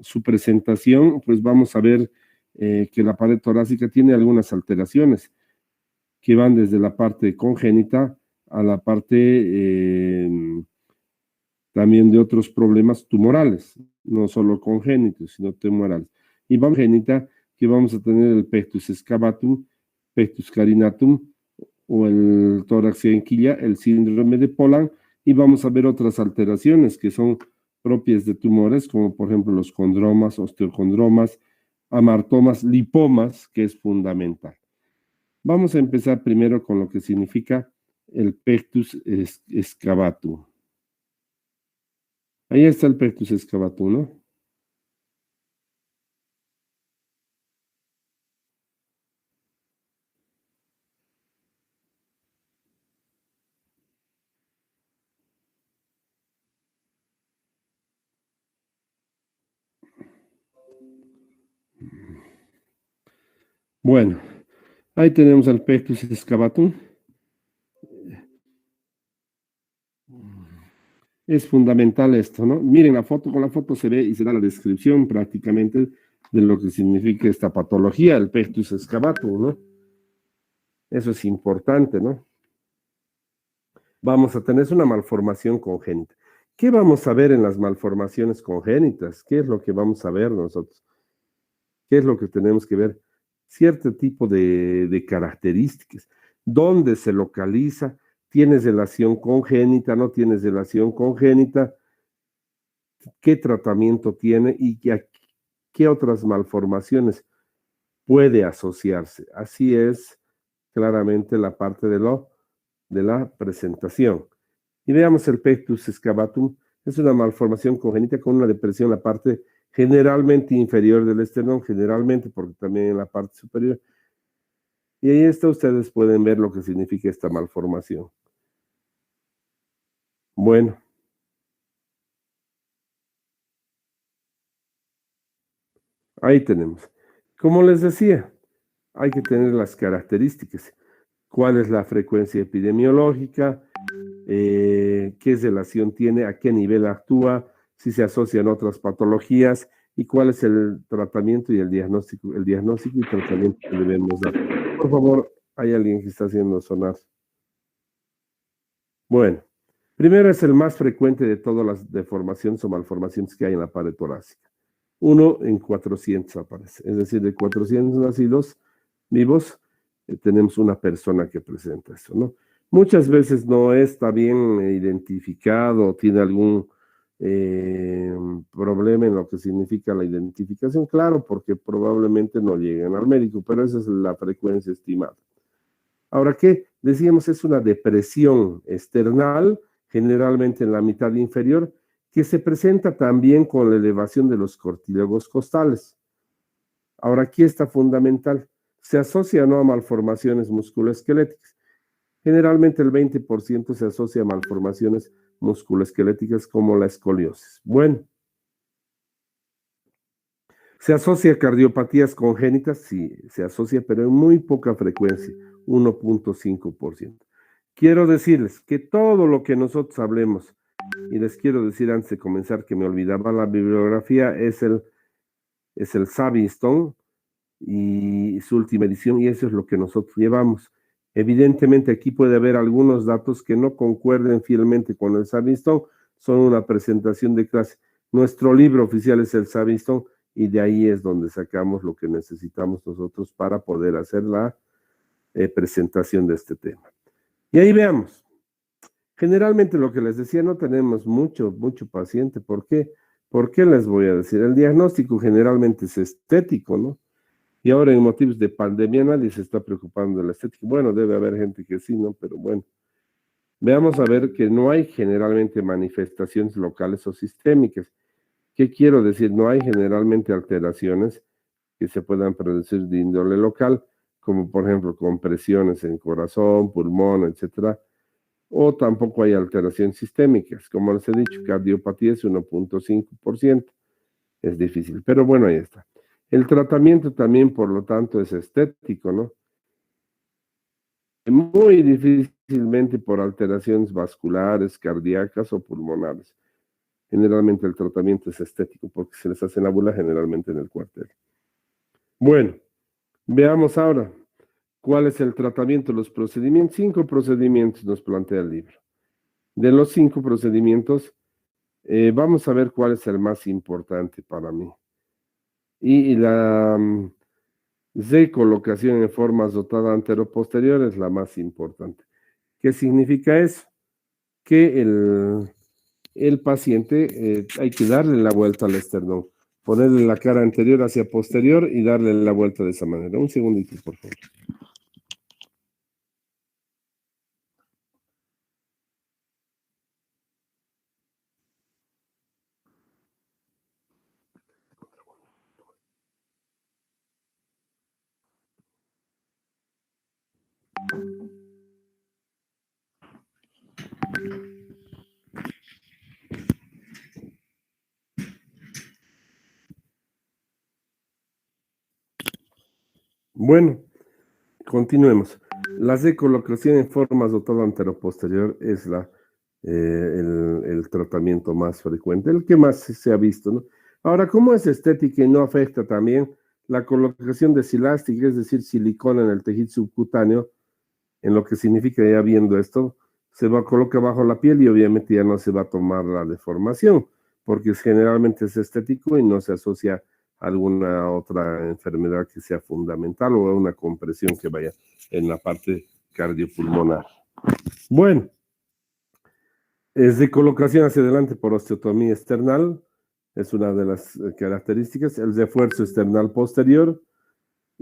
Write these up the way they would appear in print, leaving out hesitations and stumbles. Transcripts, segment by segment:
su presentación, pues vamos a ver que la pared torácica tiene algunas alteraciones que van desde la parte congénita a la parte también de otros problemas tumorales, no solo congénitos, sino tumorales. Y vamos a congénita que vamos a tener el pectus excavatum, pectus carinatum o el tórax en quilla, el síndrome de Poland, y vamos a ver otras alteraciones que son propias de tumores, como por ejemplo los condromas, osteocondromas, amartomas, lipomas, que es fundamental. Vamos a empezar primero con lo que significa el pectus excavatum. Ahí está el pectus excavatum, ¿no? Bueno, ahí tenemos el pectus excavatum. Es fundamental esto, ¿no? Miren la foto, con la foto se ve y se da la descripción prácticamente de lo que significa esta patología, el pectus excavatum, ¿no? Eso es importante, ¿no? Vamos a tener una malformación congénita. ¿Qué vamos a ver en las malformaciones congénitas? ¿Qué es lo que vamos a ver nosotros? ¿Qué es lo que tenemos que ver? Cierto tipo de características. ¿Dónde se localiza? ¿Tienes relación congénita? ¿No tienes relación congénita? ¿Qué tratamiento tiene? ¿Y qué otras malformaciones puede asociarse? Así es claramente la parte de la presentación. Y veamos el pectus excavatum. Es una malformación congénita con una depresión en la parte generalmente inferior del esternón, generalmente porque también en la parte superior. Y ahí está, ustedes pueden ver lo que significa esta malformación. Bueno. Ahí tenemos. Como les decía, hay que tener las características. ¿Cuál es la frecuencia epidemiológica? ¿Qué relación tiene? ¿A qué nivel actúa? Si se asocian otras patologías y cuál es el tratamiento y el diagnóstico y tratamiento que debemos dar. Por favor, hay alguien que está haciendo sonar. Bueno, primero es el más frecuente de todas las deformaciones o malformaciones que hay en la pared torácica. 1 en 400 aparece, es decir, de 400 nacidos vivos, tenemos una persona que presenta eso, ¿no? Muchas veces no está bien identificado, tiene algún problema en lo que significa la identificación, claro, porque probablemente no lleguen al médico, pero esa es la frecuencia estimada. Ahora, ¿qué? Decíamos, es una depresión external, generalmente en la mitad inferior, que se presenta también con la elevación de los cartílagos costales. Ahora, aquí está fundamental. Se asocia no a malformaciones musculoesqueléticas. Generalmente el 20% se asocia a malformaciones musculoesqueléticas como la escoliosis. Bueno. ¿Se asocia a cardiopatías congénitas? Sí, se asocia, pero en muy poca frecuencia, 1.5%. Quiero decirles que todo lo que nosotros hablemos, y les quiero decir antes de comenzar que me olvidaba la bibliografía, es el Savington y su última edición, y eso es lo que nosotros llevamos. Evidentemente aquí puede haber algunos datos que no concuerden fielmente con el Savington, son una presentación de clase. Nuestro libro oficial es el Savington, y de ahí es donde sacamos lo que necesitamos nosotros para poder hacer la presentación de este tema. Y ahí veamos. Generalmente lo que les decía, no tenemos mucho paciente. ¿Por qué? ¿Por qué les voy a decir? El diagnóstico generalmente es estético, ¿no? Y ahora en motivos de pandemia nadie se está preocupando de la estética. Bueno, debe haber gente que sí, ¿no? Pero bueno. Veamos a ver que no hay generalmente manifestaciones locales o sistémicas. ¿Qué quiero decir? No hay generalmente alteraciones que se puedan producir de índole local, como por ejemplo compresiones en corazón, pulmón, etcétera, o tampoco hay alteraciones sistémicas. Como les he dicho, cardiopatía es 1.5%, es difícil, pero bueno, ahí está. El tratamiento también, por lo tanto, es estético, ¿no? Muy difícilmente por alteraciones vasculares, cardíacas o pulmonares. generalmente el tratamiento es estético porque se les hace la bula generalmente en el cuartel. Bueno, veamos ahora cuál es el tratamiento, los procedimientos. 5 procedimientos nos plantea el libro. De los 5 procedimientos, vamos a ver cuál es el más importante para mí. Y la recolocación en formas dotada anteroposterior es la más importante. ¿Qué significa eso? Que el paciente hay que darle la vuelta al esternón, ponerle la cara anterior hacia posterior y darle la vuelta de esa manera. Un segundito, por favor. Bueno, continuemos. La recolocación en formas dotada anteroposterior es el tratamiento más frecuente, el que más se ha visto, ¿no? Ahora, ¿cómo es estética y no afecta también la colocación de silástica, es decir, silicona en el tejido subcutáneo? En lo que significa, ya viendo esto, se va a colocar bajo la piel y obviamente ya no se va a tomar la deformación, porque generalmente es estético y no se asocia a alguna otra enfermedad que sea fundamental o a una compresión que vaya en la parte cardiopulmonar. Bueno, es de colocación hacia adelante por osteotomía external, es una de las características, el refuerzo external posterior,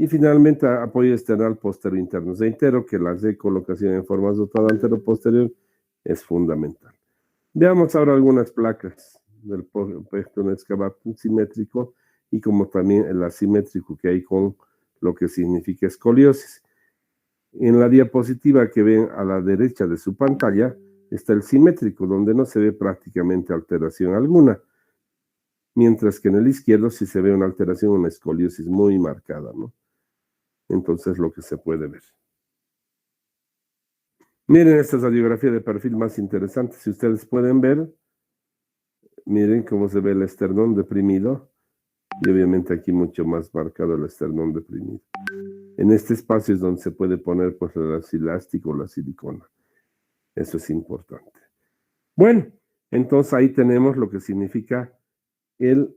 y finalmente apoyo external posterior interno. Reitero que la recolocación en formas dotada antero-posterior es fundamental. Veamos ahora algunas placas del pectoral excavatum simétrico y como también el asimétrico que hay con lo que significa escoliosis. En la diapositiva que ven a la derecha de su pantalla está el simétrico, donde no se ve prácticamente alteración alguna, mientras que en el izquierdo sí se ve una alteración, una escoliosis muy marcada, ¿no? Entonces, lo que se puede ver. Miren, esta es la radiografía de perfil más interesante. Si ustedes pueden ver, miren cómo se ve el esternón deprimido y obviamente aquí mucho más marcado el esternón deprimido. En este espacio es donde se puede poner pues el elástico o la silicona. Eso es importante. Bueno, entonces ahí tenemos lo que significa el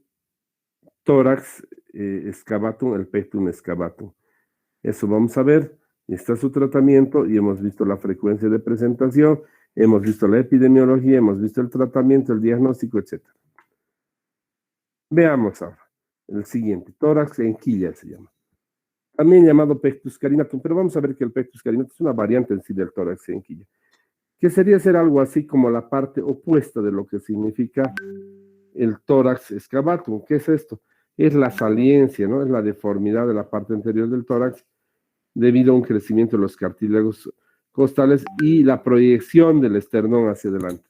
tórax excavatum, el pectum excavatum. Eso vamos a ver. Está su tratamiento y hemos visto la frecuencia de presentación, hemos visto la epidemiología, hemos visto el tratamiento, el diagnóstico, etc. Veamos ahora el siguiente, tórax en quilla se llama. También llamado pectus carinatum, pero vamos a ver que el pectus carinatum es una variante en sí del tórax en quilla, que sería ser algo así como la parte opuesta de lo que significa el tórax excavatum. ¿Qué es esto? Es la saliencia, ¿no? Es la deformidad de la parte anterior del tórax debido a un crecimiento de los cartílagos costales y la proyección del esternón hacia adelante.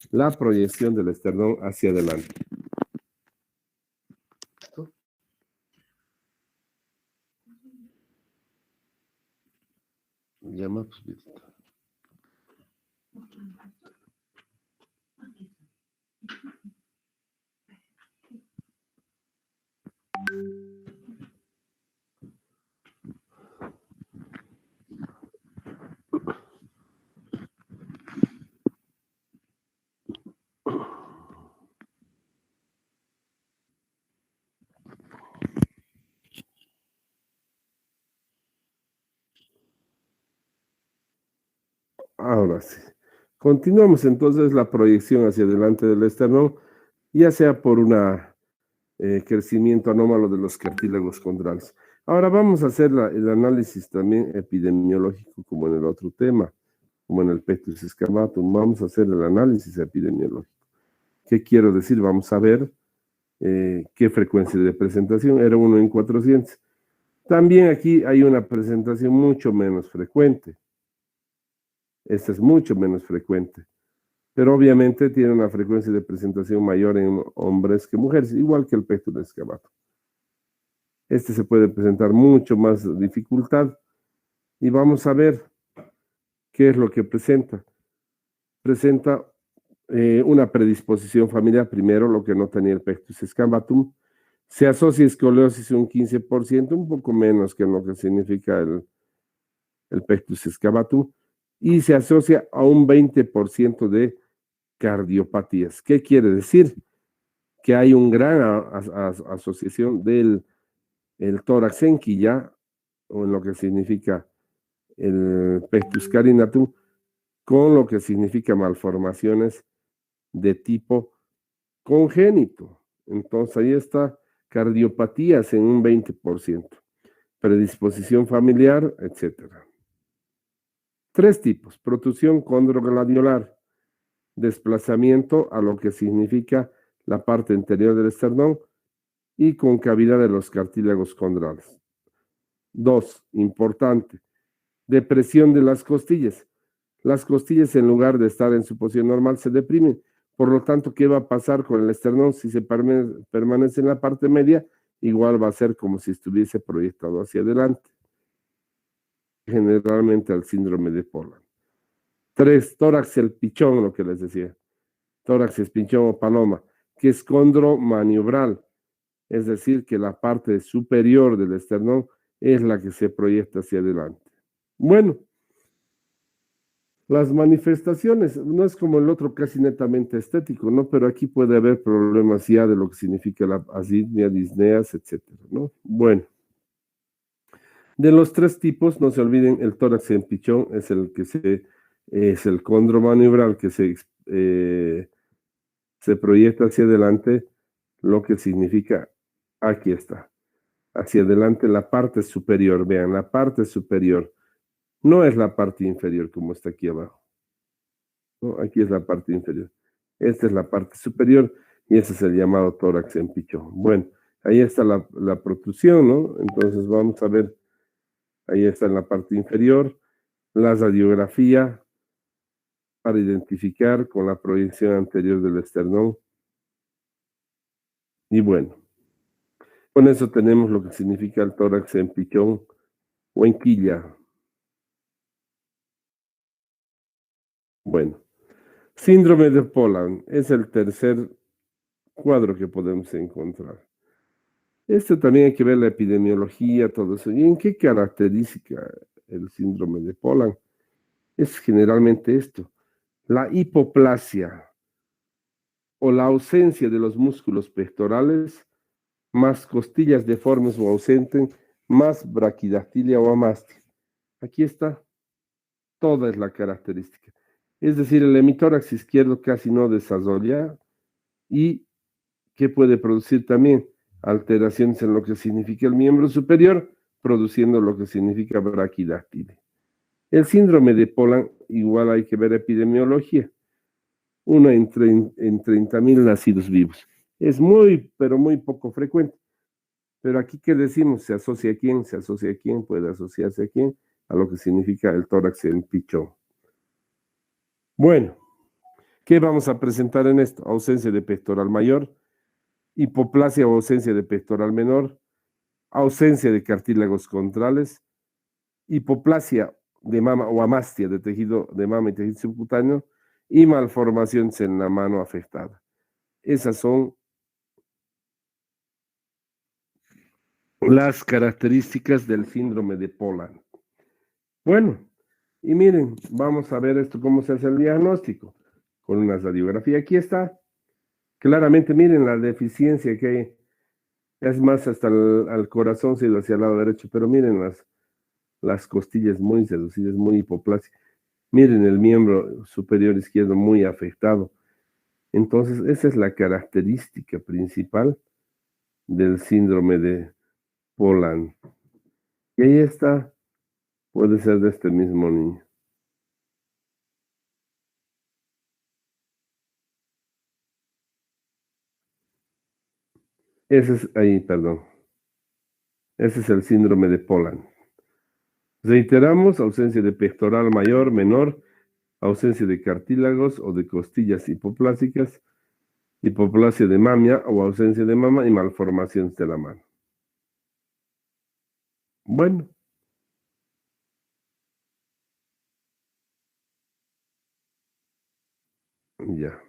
La proyección del esternón hacia adelante. Llama, pues, ahora sí. Continuamos entonces la proyección hacia adelante del esternón, ya sea por un crecimiento anómalo de los cartílagos condrales. Ahora vamos a hacer el análisis también epidemiológico como en el otro tema, como en el pectus excavatum. Vamos a hacer el análisis epidemiológico. ¿Qué quiero decir? Vamos a ver qué frecuencia de presentación. Era 1 en 400. También aquí hay una presentación mucho menos frecuente. Esta es mucho menos frecuente. Pero obviamente tiene una frecuencia de presentación mayor en hombres que mujeres, igual que el pectus excavatum. Este se puede presentar mucho más dificultad. Y vamos a ver qué es lo que presenta. Presenta una predisposición familiar, primero lo que no tenía el pectus excavatum, se asocia escoliosis un 15%, un poco menos que lo que significa el pectus excavatum, y se asocia a un 20% de cardiopatías. ¿Qué quiere decir? Que hay una gran asociación del tórax en quilla, o en lo que significa el pectus carinatum, con lo que significa malformaciones de tipo congénito. Entonces ahí está cardiopatías en un 20%, predisposición familiar, etcétera. 3 tipos: protrusión condrogladiolar, desplazamiento a lo que significa la parte anterior del esternón y concavidad de los cartílagos condrales. 2, importante, depresión de las costillas. Las costillas, en lugar de estar en su posición normal, se deprimen. Por lo tanto, ¿qué va a pasar con el esternón si se permanece en la parte media? Igual va a ser como si estuviese proyectado hacia adelante, generalmente al síndrome de Poland. 3, tórax el pichón, lo que les decía. Tórax es pichón o paloma, que es condromaniobral, es decir, que la parte superior del esternón es la que se proyecta hacia adelante. Bueno, las manifestaciones, no es como el otro casi netamente estético, ¿no? Pero aquí puede haber problemas ya de lo que significa la asitmia, disneas, etcétera, ¿no? Bueno, de los 3 tipos, no se olviden, el tórax en pichón es es el condromaniobral que se proyecta hacia adelante, lo que significa, aquí está, hacia adelante la parte superior, vean, la parte superior, no es la parte inferior como está aquí abajo. ¿No? Aquí es la parte inferior. Esta es la parte superior y ese es el llamado tórax en pichón. Bueno, ahí está la protrusión, ¿no? Entonces vamos a ver, ahí está en la parte inferior, la radiografía para identificar con la proyección anterior del esternón. Y bueno, con eso tenemos lo que significa el tórax en pichón o en quilla. Bueno, síndrome de Poland es el tercer cuadro que podemos encontrar. Esto también hay que ver la epidemiología, todo eso. ¿Y en qué caracteriza el síndrome de Poland? Es generalmente esto, la hipoplasia o la ausencia de los músculos pectorales, más costillas deformes o ausentes, más braquidactilia o amastia. Aquí está, toda es la característica. Es decir, el hemitórax izquierdo casi no desarrolla y que puede producir también alteraciones en lo que significa el miembro superior, produciendo lo que significa braquidáctile. El síndrome de Poland, igual hay que ver epidemiología, uno en 30.000 nacidos vivos. Es muy, pero muy poco frecuente. Pero aquí, ¿qué decimos? ¿Se asocia a quién? ¿Se asocia a quién? ¿Puede asociarse a quién? A lo que significa el tórax en pichón. Bueno, ¿qué vamos a presentar en esto? Ausencia de pectoral mayor, hipoplasia o ausencia de pectoral menor, ausencia de cartílagos contrales, hipoplasia de mama o amastia de tejido de mama y tejido subcutáneo y malformaciones en la mano afectada. Esas son las características del síndrome de Poland. Bueno, y miren, vamos a ver esto, cómo se hace el diagnóstico. Con una radiografía, aquí está. Claramente, miren la deficiencia que hay. Es más, hasta el corazón se ha ido hacia el lado derecho, pero miren las costillas muy reducidas, muy hipoplásicas. Miren el miembro superior izquierdo muy afectado. Entonces, esa es la característica principal del síndrome de Poland. Y ahí está, puede ser de este mismo niño. Ese es ahí, perdón. Ese es el síndrome de Poland. Reiteramos, ausencia de pectoral mayor, menor, ausencia de cartílagos o de costillas hipoplásicas, hipoplasia de mamia o ausencia de mama y malformaciones de la mano. Bueno, ya.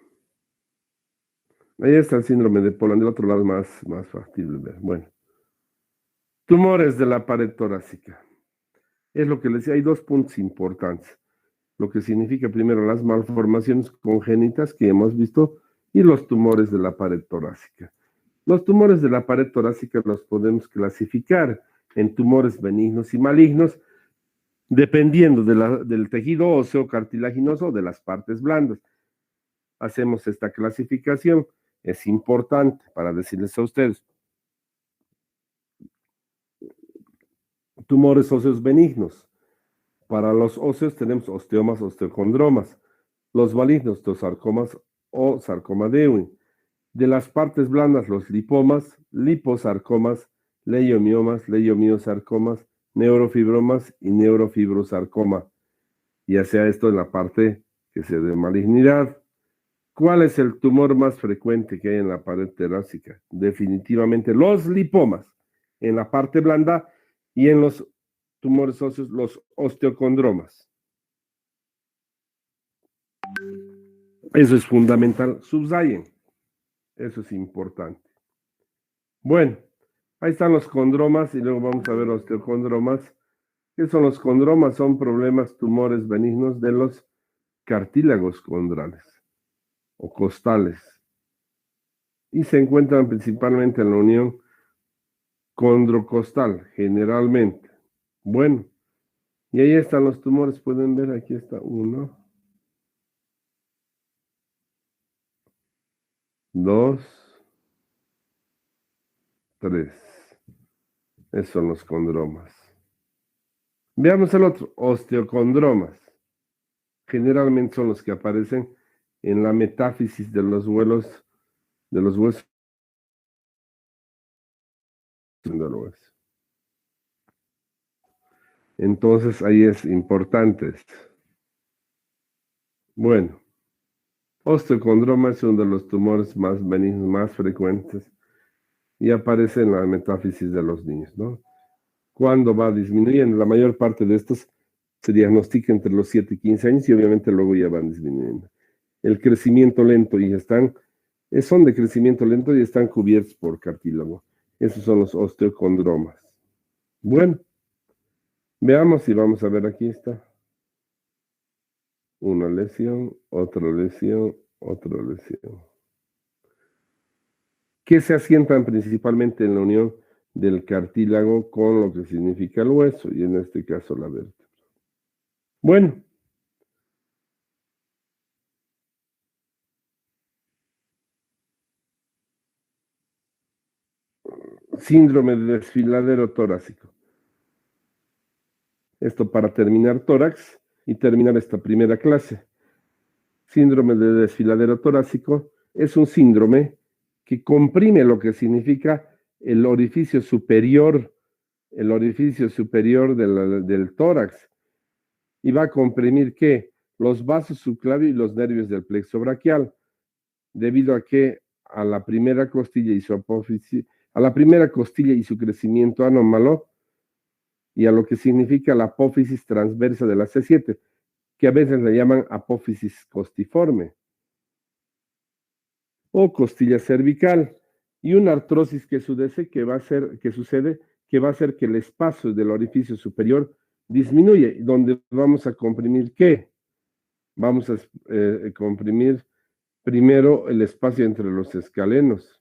Ahí está el síndrome de Poland, del otro lado es más factible ver. Bueno, tumores de la pared torácica. Es lo que les decía, hay dos puntos importantes. Lo que significa primero las malformaciones congénitas que hemos visto y los tumores de la pared torácica. Los tumores de la pared torácica los podemos clasificar en tumores benignos y malignos, dependiendo del tejido óseo cartilaginoso o de las partes blandas. Hacemos esta clasificación, es importante para decirles a ustedes. Tumores óseos benignos. Para los óseos tenemos osteomas, osteocondromas. Los malignos, osteosarcomas o sarcoma de Ewing. De las partes blandas, los lipomas, liposarcomas, leiomiomas, leiomiosarcomas, neurofibromas y neurofibrosarcoma. Ya sea esto en la parte que sea de malignidad. ¿Cuál es el tumor más frecuente que hay en la pared torácica? Definitivamente los lipomas en la parte blanda y en los tumores óseos, los osteocondromas. Eso es fundamental. Subrayen. Eso es importante. Bueno, ahí están los condromas y luego vamos a ver los osteocondromas. ¿Qué son los condromas? Son problemas, tumores benignos de los cartílagos condrales o costales. Y se encuentran principalmente en la unión condrocostal, generalmente. Bueno, y ahí están los tumores. Pueden ver, aquí está uno, dos, tres. Esos son los condromas. Veamos el otro, osteocondromas. Generalmente son los que aparecen en la metáfisis de los huesos del hueso. Entonces ahí es importante esto. Bueno, osteocondroma es uno de los tumores más benignos, más frecuentes y aparece en la metáfisis de los niños, ¿no? Cuando va disminuyendo, la mayor parte de estos se diagnostica entre los 7 y 15 años y obviamente luego ya van disminuyendo. El crecimiento lento y son de crecimiento lento y están cubiertos por cartílago. Esos son los osteocondromas. Bueno, veamos y vamos a ver, aquí está. Una lesión, otra lesión, otra lesión. Que se asientan principalmente en la unión del cartílago con lo que significa el hueso y en este caso la vértebra. Bueno, síndrome de desfiladero torácico. Esto para terminar tórax y terminar esta primera clase. Síndrome de desfiladero torácico es un síndrome que comprime lo que significa el orificio superior del tórax y va a comprimir ¿qué? Los vasos subclavios y los nervios del plexo braquial, debido a que a la primera costilla y su apófisis, a la primera costilla y su crecimiento anómalo y a lo que significa la apófisis transversa de la C7, que a veces le llaman apófisis costiforme o costilla cervical, y una artrosis que sucede que va a hacer que el espacio del orificio superior disminuye, donde vamos a comprimir ¿qué? Vamos a comprimir primero el espacio entre los escalenos.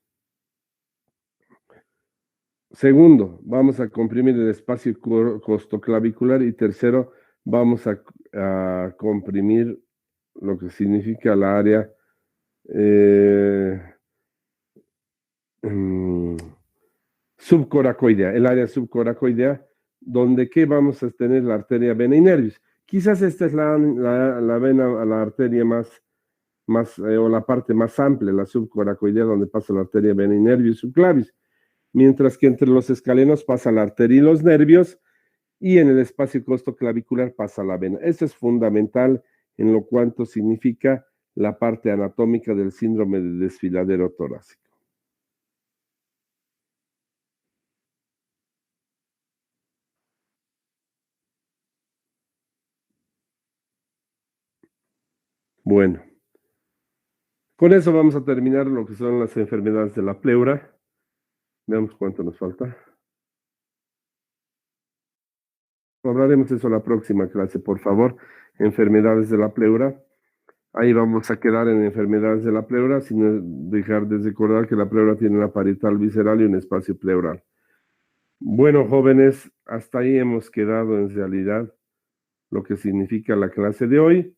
Segundo, vamos a comprimir el espacio costoclavicular y tercero, vamos a comprimir lo que significa la área subcoracoidea, el área subcoracoidea, donde ¿qué vamos a tener? La arteria, vena y nervios. Quizás esta es la vena, la arteria o la parte más amplia, la subcoracoidea, donde pasa la arteria, vena y nervios subclavis, mientras que entre los escalenos pasa la arteria y los nervios, y en el espacio costoclavicular pasa la vena. Eso es fundamental en lo cuanto significa la parte anatómica del síndrome de desfiladero torácico. Bueno, Con eso vamos a terminar lo que son las enfermedades de la pleura. Veamos cuánto nos falta. Hablaremos de eso la próxima clase, por favor. Enfermedades de la pleura. Ahí vamos a quedar en enfermedades de la pleura, sin dejar de recordar que la pleura tiene una parietal visceral y un espacio pleural. Bueno, jóvenes, hasta ahí hemos quedado en realidad lo que significa la clase de hoy.